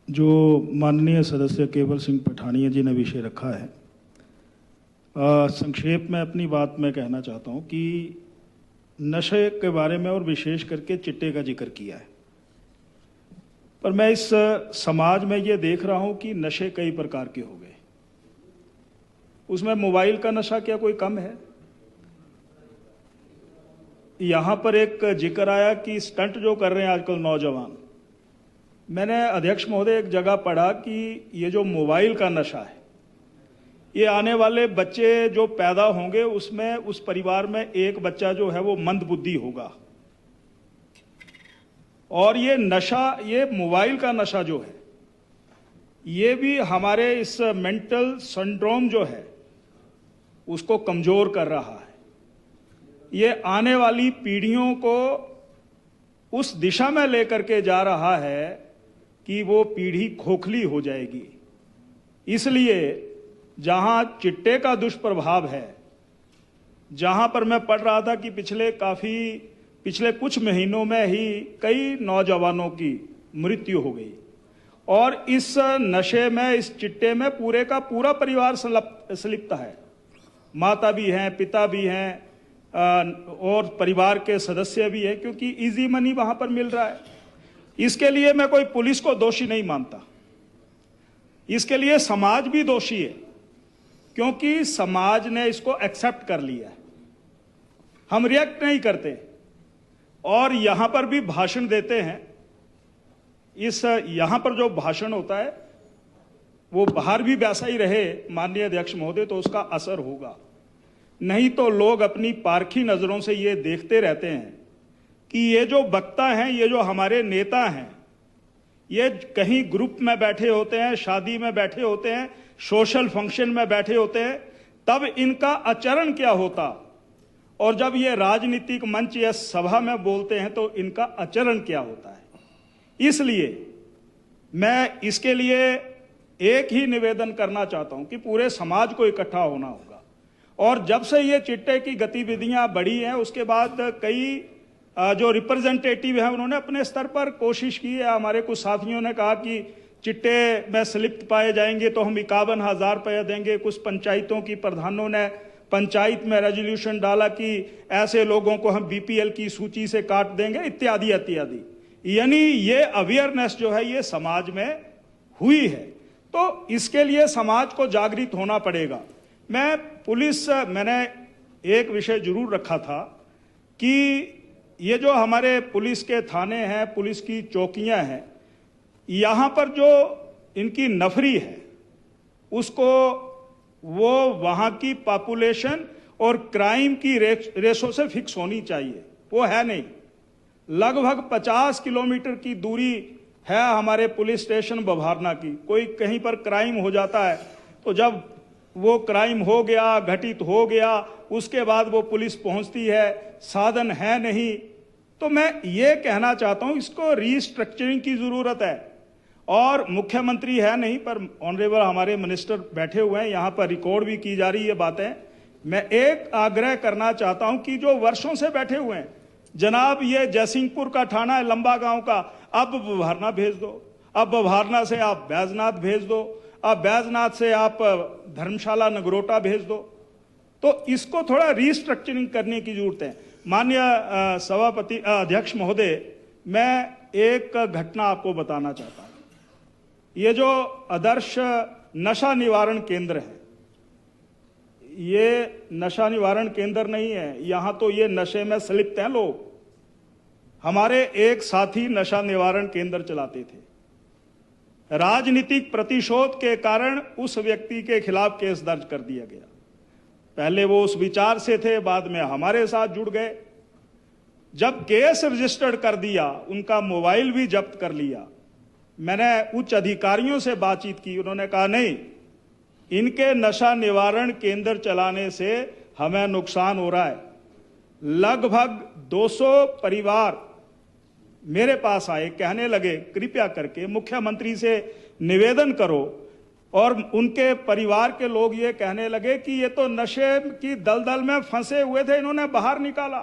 जो माननीय सदस्य केवल सिंह पठानिया जी ने विषय रखा है, संक्षेप में अपनी बात में कहना चाहता हूं कि नशे के बारे में और विशेष करके चिट्टे का जिक्र किया है, पर मैं इस समाज में ये देख रहा हूं कि नशे कई प्रकार के हो गए। उसमें मोबाइल का नशा क्या कोई कम है? यहां पर एक जिक्र आया कि स्टंट जो कर रहे हैं आजकल नौजवान, मैंने अध्यक्ष महोदय एक जगह पढ़ा कि ये जो मोबाइल का नशा है, ये आने वाले बच्चे जो पैदा होंगे उसमें उस परिवार में एक बच्चा जो है वो मंदबुद्धि होगा। और ये नशा, ये मोबाइल का नशा जो है, ये भी हमारे इस मेंटल सिंड्रोम जो है उसको कमजोर कर रहा है। ये आने वाली पीढ़ियों को उस दिशा में लेकर के जा रहा है कि वो पीढ़ी खोखली हो जाएगी। इसलिए जहां चिट्टे का दुष्प्रभाव है, जहां पर मैं पढ़ रहा था कि पिछले कुछ महीनों में ही कई नौजवानों की मृत्यु हो गई, और इस नशे में, इस चिट्टे में पूरे का पूरा परिवार संलिप्त है। माता भी हैं, पिता भी हैं, और परिवार के सदस्य भी हैं, क्योंकि इजी मनी वहां पर मिल रहा है। इसके लिए मैं कोई पुलिस को दोषी नहीं मानता, इसके लिए समाज भी दोषी है, क्योंकि समाज ने इसको एक्सेप्ट कर लिया है। हम रिएक्ट नहीं करते और यहां पर भी भाषण देते हैं। यहां पर जो भाषण होता है वो बाहर भी वैसा ही रहे माननीय अध्यक्ष महोदय, तो उसका असर होगा। नहीं तो लोग अपनी पारखी नजरों से ये देखते रहते हैं कि ये जो वक्ता हैं, ये जो हमारे नेता हैं, ये कहीं ग्रुप में बैठे होते हैं, शादी में बैठे होते हैं, सोशल फंक्शन में बैठे होते हैं, तब इनका आचरण क्या होता, और जब ये राजनीतिक मंच या सभा में बोलते हैं तो इनका आचरण क्या होता है। इसलिए मैं इसके लिए एक ही निवेदन करना चाहता हूं कि पूरे समाज को इकट्ठा होना होगा। और जब से ये चिट्टे की गतिविधियां बढ़ी हैं, उसके बाद कई जो रिप्रेजेंटेटिव हैं उन्होंने अपने स्तर पर कोशिश की है। हमारे कुछ साथियों ने कहा कि चिट्टे में संलिप्त पाए जाएंगे तो हम 51,000 रुपये देंगे। कुछ पंचायतों की प्रधानों ने पंचायत में रेजोल्यूशन डाला कि ऐसे लोगों को हम बीपीएल की सूची से काट देंगे, इत्यादि इत्यादि। यानी ये अवेयरनेस जो है ये समाज में हुई है, तो इसके लिए समाज को जागृत होना पड़ेगा। मैंने एक विषय जरूर रखा था कि ये जो हमारे पुलिस के थाने हैं, पुलिस की चौकियां हैं, यहां पर जो इनकी नफरी है उसको वो वहां की पॉपुलेशन और क्राइम की रेशो से फिक्स होनी चाहिए। वो है नहीं। लगभग 50 किलोमीटर की दूरी है हमारे पुलिस स्टेशन बभारना की। कोई कहीं पर क्राइम हो जाता है तो जब वो क्राइम हो गया, घटित हो गया, उसके बाद वो पुलिस पहुंचती है, साधन है नहीं। तो मैं ये कहना चाहता हूं इसको रीस्ट्रक्चरिंग की जरूरत है। और मुख्यमंत्री है नहीं, पर ऑनरेबल हमारे मिनिस्टर बैठे हुए हैं, यहां पर रिकॉर्ड भी की जा रही है बातें। मैं एक आग्रह करना चाहता हूं कि जो वर्षों से बैठे हुए हैं, जनाब ये जयसिंहपुर का थाना है, लंबा गांव का, अब बभारना भेज दो, अब बभारना से आप बैजनाथ भेज दो, अब बैजनाथ से आप धर्मशाला नगरोटा भेज दो। तो इसको थोड़ा रीस्ट्रक्चरिंग करने की जरूरत है। माननीय सभापति अध्यक्ष महोदय, मैं एक घटना आपको बताना चाहता हूं। ये जो आदर्श नशा निवारण केंद्र है, ये नशा निवारण केंद्र नहीं है। यहां तो ये नशे में संलिप्त हैं लोग। हमारे एक साथी नशा निवारण केंद्र चलाते थे। राजनीतिक प्रतिशोध के कारण उस व्यक्ति के खिलाफ केस दर्ज कर दिया गया। पहले वो उस विचार से थे, बाद में हमारे साथ जुड़ गए। जब केस रजिस्टर्ड कर दिया, उनका मोबाइल भी जब्त कर लिया। मैंने उच्च अधिकारियों से बातचीत की, उन्होंने कहा नहीं, इनके नशा निवारण केंद्र चलाने से हमें नुकसान हो रहा है। लगभग 200 परिवार मेरे पास आए, कहने लगे कृपया करके मुख्यमंत्री से निवेदन करो। और उनके परिवार के लोग ये कहने लगे कि ये तो नशे की दलदल में फंसे हुए थे, इन्होंने बाहर निकाला।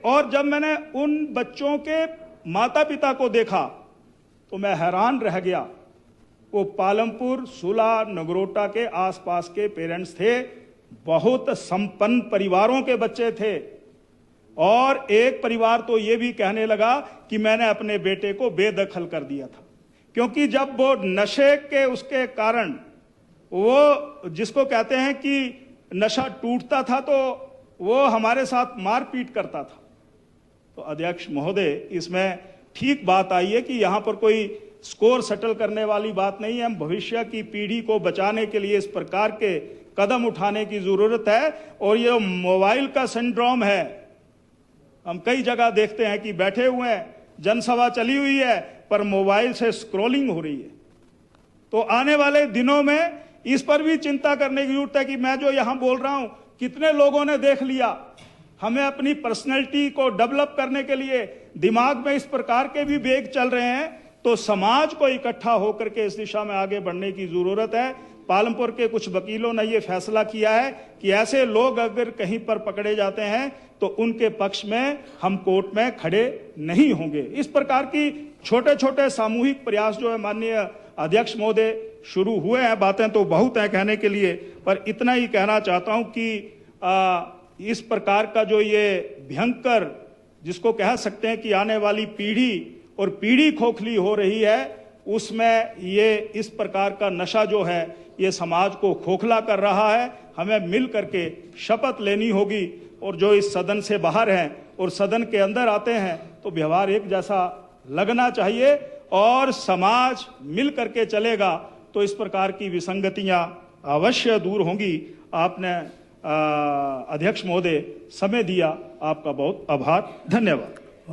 और जब मैंने उन बच्चों के माता पिता को देखा तो मैं हैरान रह गया। वो पालमपुर, सुला, नगरोटा के आसपास के पेरेंट्स थे, बहुत संपन्न परिवारों के बच्चे थे, और एक परिवार तो ये भी कहने लगा कि मैंने अपने बेटे को बेदखल कर दिया था, क्योंकि जब वो नशे के उसके कारण, वो जिसको कहते हैं कि नशा टूटता था, तो वो हमारे साथ मारपीट करता था। तो अध्यक्ष महोदय, इसमें ठीक बात आई है कि यहाँ पर कोई स्कोर सेटल करने वाली बात नहीं है। हम भविष्य की पीढ़ी को बचाने के लिए इस प्रकार के कदम उठाने की जरूरत है। और ये मोबाइल का सिंड्रोम है, हम कई जगह देखते हैं कि बैठे हुए हैं, जनसभा चली हुई है, पर मोबाइल से स्क्रॉलिंग हो रही है। तो आने वाले दिनों में इस पर भी चिंता करने की जरूरत है कि मैं जो यहां बोल रहा हूं कितने लोगों ने देख लिया। हमें अपनी पर्सनैलिटी को डेवलप करने के लिए दिमाग में इस प्रकार के भी वेग चल रहे हैं, तो समाज को इकट्ठा होकर के इस दिशा में आगे बढ़ने की जरूरत है। पालमपुर के कुछ वकीलों ने यह फैसला किया है कि ऐसे लोग अगर कहीं पर पकड़े जाते हैं तो उनके पक्ष में हम कोर्ट में खड़े नहीं होंगे। इस प्रकार की छोटे छोटे सामूहिक प्रयास जो है माननीय अध्यक्ष महोदय शुरू हुए हैं। बातें तो बहुत हैं कहने के लिए, पर इतना ही कहना चाहता हूं कि इस प्रकार का जो ये भयंकर, जिसको कह सकते हैं कि आने वाली पीढ़ी और पीढ़ी खोखली हो रही है, उसमें ये इस प्रकार का नशा जो है ये समाज को खोखला कर रहा है। हमें मिल करके शपथ लेनी होगी, और जो इस सदन से बाहर हैं और सदन के अंदर आते हैं तो व्यवहार एक जैसा लगना चाहिए, और समाज मिल करके चलेगा तो इस प्रकार की विसंगतियां अवश्य दूर होंगी। आपने अध्यक्ष महोदय समय दिया, आपका बहुत आभार, धन्यवाद।